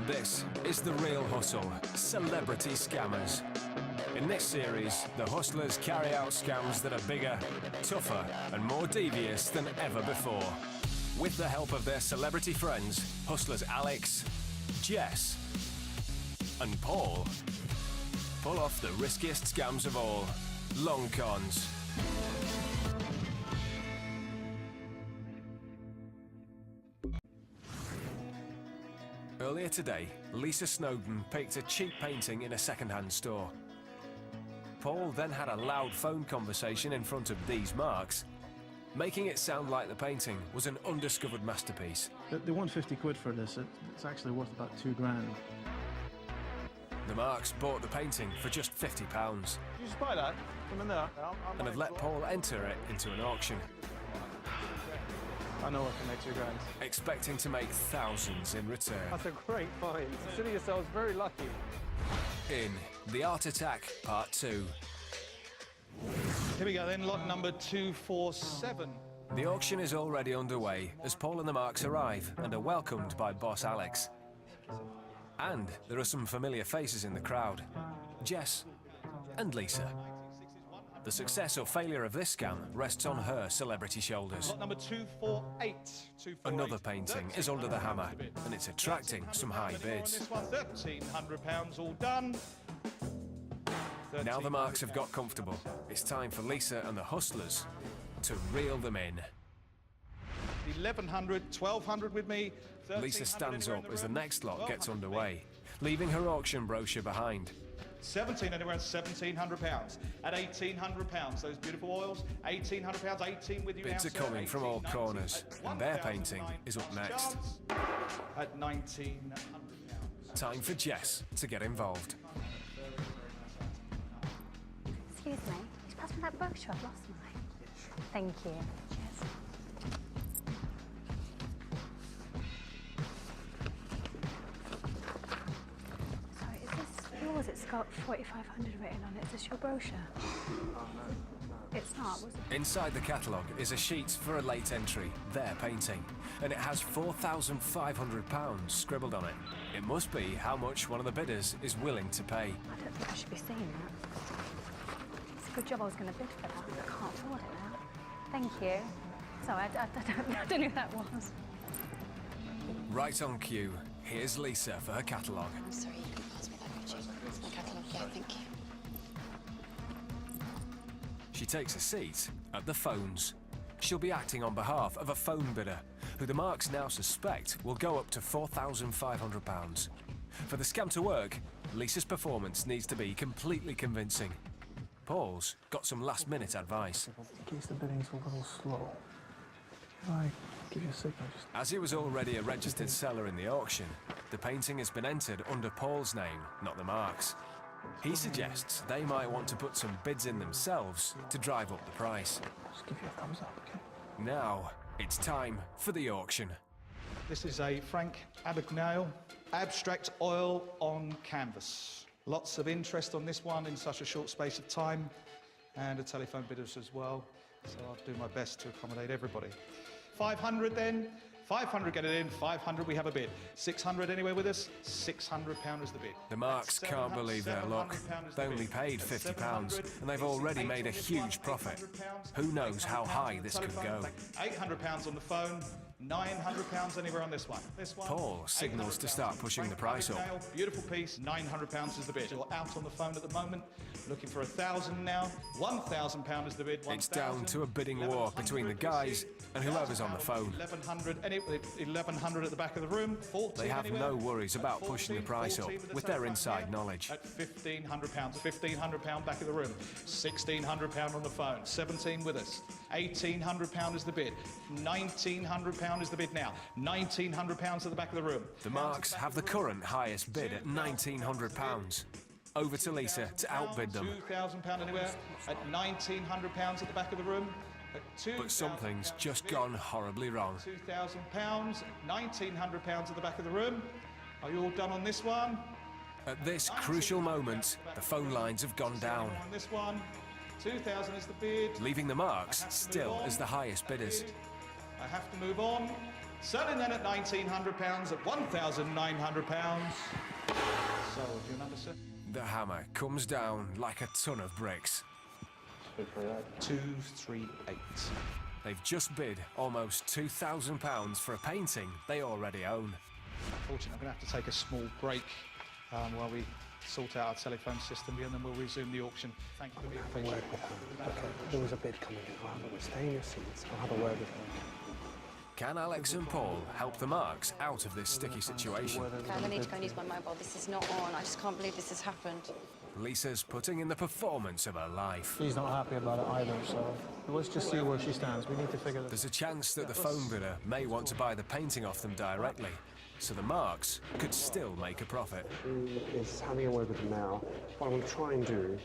This is The Real Hustle, Celebrity Scammers. In this series, the hustlers carry out scams that are bigger, tougher and more devious than ever before. With the help of their celebrity friends, hustlers Alex, Jess and Paul pull off the riskiest scams of all, long cons. Earlier today, Lisa Snowden picked a cheap painting in a second-hand store. Paul then had a loud phone conversation in front of these marks, making it sound like the painting was an undiscovered masterpiece. They want 50 quid for this. It's actually worth about £2,000. The marks bought the painting for just £50 Did you just buy that from in there? and have let Paul enter it into an auction, I know I can make £2,000. expecting to make thousands in return. That's a great find. Consider yourselves very lucky. In The Art Attack Part 2. Here we go then, lot number 247. The auction is already underway as Paul and the marks arrive and are welcomed by boss Alex. And there are some familiar faces in the crowd, Jess and Lisa. The success or failure of this scam rests on her celebrity shoulders. Lot number 248. Another painting is under the hammer and it's attracting some high bids. £1,300 all done. Now the marks have got comfortable, it's time for Lisa and the hustlers to reel them in. 1,100, 1,200 with me. Lisa stands up as the next lot gets underway, leaving her auction brochure behind. 17 anywhere around £1,700. At £1,800, those beautiful oils, £1,800, 18 with you now. Bids are coming from all corners, and their painting is up next. At £1,900. Time for Jess to get involved. Excuse me, could you pass me that brochure? I've lost mine. Thank you. Cheers. Sorry, is this yours? It's got 4,500 written on it. Is this your brochure? Oh, no. It's not, was it? Inside the catalogue is a sheet for a late entry, their painting, and it has £4,500 scribbled on it. It must be how much one of the bidders is willing to pay. I don't think I should be seeing that. Good job I was going to bid for that. I can't afford it now. Thank you. Sorry, I don't know who that was. Right on cue, here's Lisa for her catalogue. I'm sorry, you can pass me that, could you? It's my catalogue, yeah, thank you. She takes a seat at the phones. She'll be acting on behalf of a phone bidder, who the marks now suspect will go up to £4,500. For the scam to work, Lisa's performance needs to be completely convincing. Paul's got some last-minute advice. In case the bidding's a little slow, if I give you a signal, just... As he was already a registered seller in the auction, the painting has been entered under Paul's name, not the marks. He suggests they might want to put some bids in themselves to drive up the price. Just give you a thumbs up, okay? Now, it's time for the auction. This is a Frank Abagnale abstract oil on canvas. Lots of interest on this one in such a short space of time, and a telephone bidders as well, so I'll do my best to accommodate everybody. 500 then, 500 get it in, 500 we have a bid. 600 anywhere with us, £600 is the bid. The marks can't believe their luck. They only paid £50 and they've already made a huge profit. Who knows how high this could go? £800 on the phone, £900 anywhere on this one. Paul signals to start pushing the price up. Beautiful piece, £900 is the bid. You're out on the phone at the moment, looking for £1,000 now. £1,000 is the bid. It's down to a bidding war between the guys and whoever's on the phone. 1100 at the back of the room. They have no worries about pushing the price up with their inside knowledge. At £1,500, £1,500 back of the room. £1,600 on the phone. 17 with us. £1,800 is the bid. £1,900 is the bid now. £1,900 at the back of the room. The marks have the current highest bid at £1,900. Over to Lisa to outbid them. £2,000 anywhere at £1,900 at the back of the room. But something's just gone horribly wrong. £2,000, £1,900 at the back of the room. Are you all done on this one? At this crucial moment, the phone lines have gone down, On this one, 2,000 is the bid. leaving the marks still as the highest bidders. I have to move on. Selling then at £1,900, at £1,900. So, do you number, sir? The hammer comes down like a ton of bricks. 238. They've just bid almost £2,000 for a painting they already own. Unfortunately, I'm going to have to take a small break while we sort out our telephone system, and then we'll resume the auction. Thank you for being Have a word with her. Okay, there was a bid coming in. I'll have a word. Stay in your seats. I'll have a word with her. Can Alex and Paul help the Marks out of this sticky situation? Okay, I need to go and use my mobile. This is not on. I just can't believe this has happened. Lisa's putting in the performance of her life. She's not happy about it either, so let's just see where she stands. We need to figure this out. There's a chance that the phone bidder may want to buy the painting off them directly, so the Marks could still make a profit. She is having a word with them now. What I want to try and do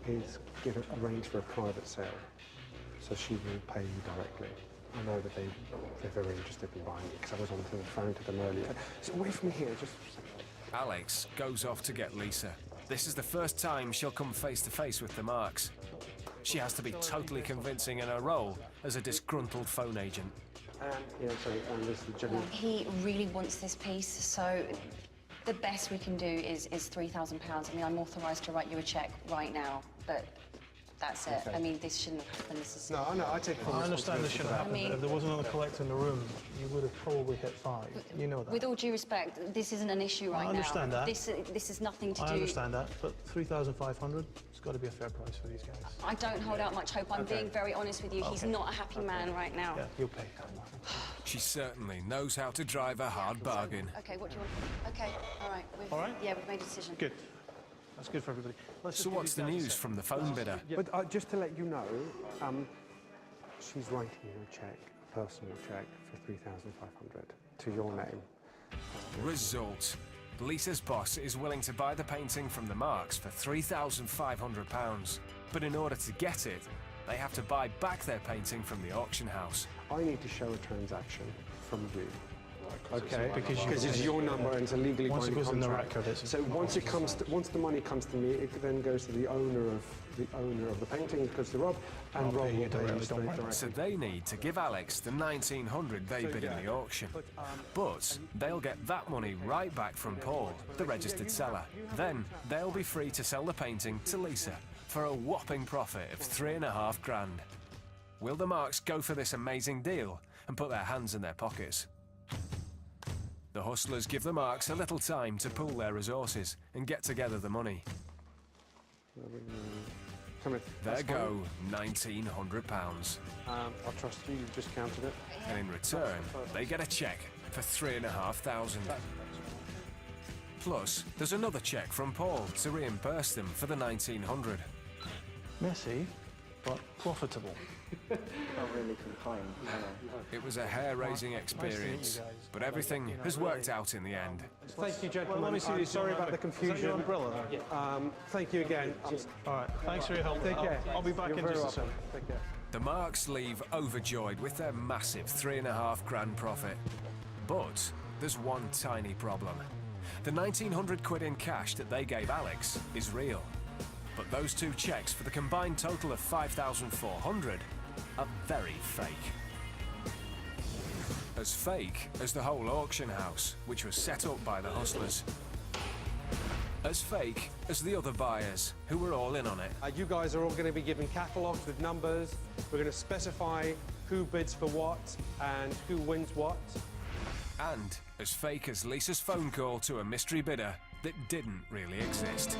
is arrange for a private sale, so she will pay you directly. I know that they're very interested in buying it, because I was on the phone to them earlier. So away from here, just for a second. Alex goes off to get Lisa. This is the first time she'll come face to face with the Marks. She has to be totally convincing in her role as a disgruntled phone agent. Yeah, sorry, this is the gentleman. He really wants this piece, so the best we can do is £3,000. I mean, I'm authorised to write you a cheque right now, but that's it. Okay. I mean, this shouldn't have happened. This is... No, I take full I understand this should have happened. I mean- If there wasn't another collector in the room, you would have probably hit 5. You know that. With all due respect, this isn't an issue right now. I understand that. This is nothing to do... I understand that, but 3,500, it's got to be a fair price for these guys. I don't hold out much hope. I'm being very honest with you. He's not a happy man right now. Yeah, you'll pay. She certainly knows how to drive a hard bargain. Okay, what do you want? Okay, all right. All right? Yeah, we've made a decision. Good. That's good for everybody. Let's So just give what's these the guys a news sec. from the phone bidder? But just to let you know, she's writing you a cheque, a personal cheque, for $3,500 to your name. Result. Lisa's boss is willing to buy the painting from the Marks for £3,500. But in order to get it, they have to buy back their painting from the auction house. I need to show a transaction from you. Okay, Because it's your number and it's a legally Once it binding goes in the contract. record, it's- So once the money comes to me, it then goes to the owner of the painting. It goes to Rob, and I'll Rob pay you will pay directly, you don't worry. directly. So they need to give Alex the £1,900 they bid in the auction. But they'll get that money right back from Paul, the registered seller. Then they'll be free to sell the painting to Lisa for a whopping profit of £3,500. Will the Marks go for this amazing deal and put their hands in their pockets? The hustlers give the Marks a little time to pool their resources and get together the money. Come in. There That's fine. go £1,900. I'll trust you. You've just counted it. And in return, they get a cheque for £3,500. Plus, there's another cheque from Paul to reimburse them for the £1,900. Messy, but profitable. Not really complain. It was a hair-raising experience, but everything has worked out in the end. Thank you, gentlemen. let me see I'm these. sorry about the Is that confusion. your umbrella there? Thank you again. All right, thanks for your help. Take care. I'll be back You're in very just a welcome. second. Take care. The Marks leave overjoyed with their massive £3,500 profit. But there's one tiny problem. The £1,900 in cash that they gave Alex is real. But those two cheques for the combined total of £5,400 are very fake. As fake as the whole auction house, which was set up by the hustlers. As fake as the other buyers, who were all in on it. You guys are all going to be given catalogues with numbers. We're going to specify who bids for what and who wins what. And as fake as Lisa's phone call to a mystery bidder that didn't really exist.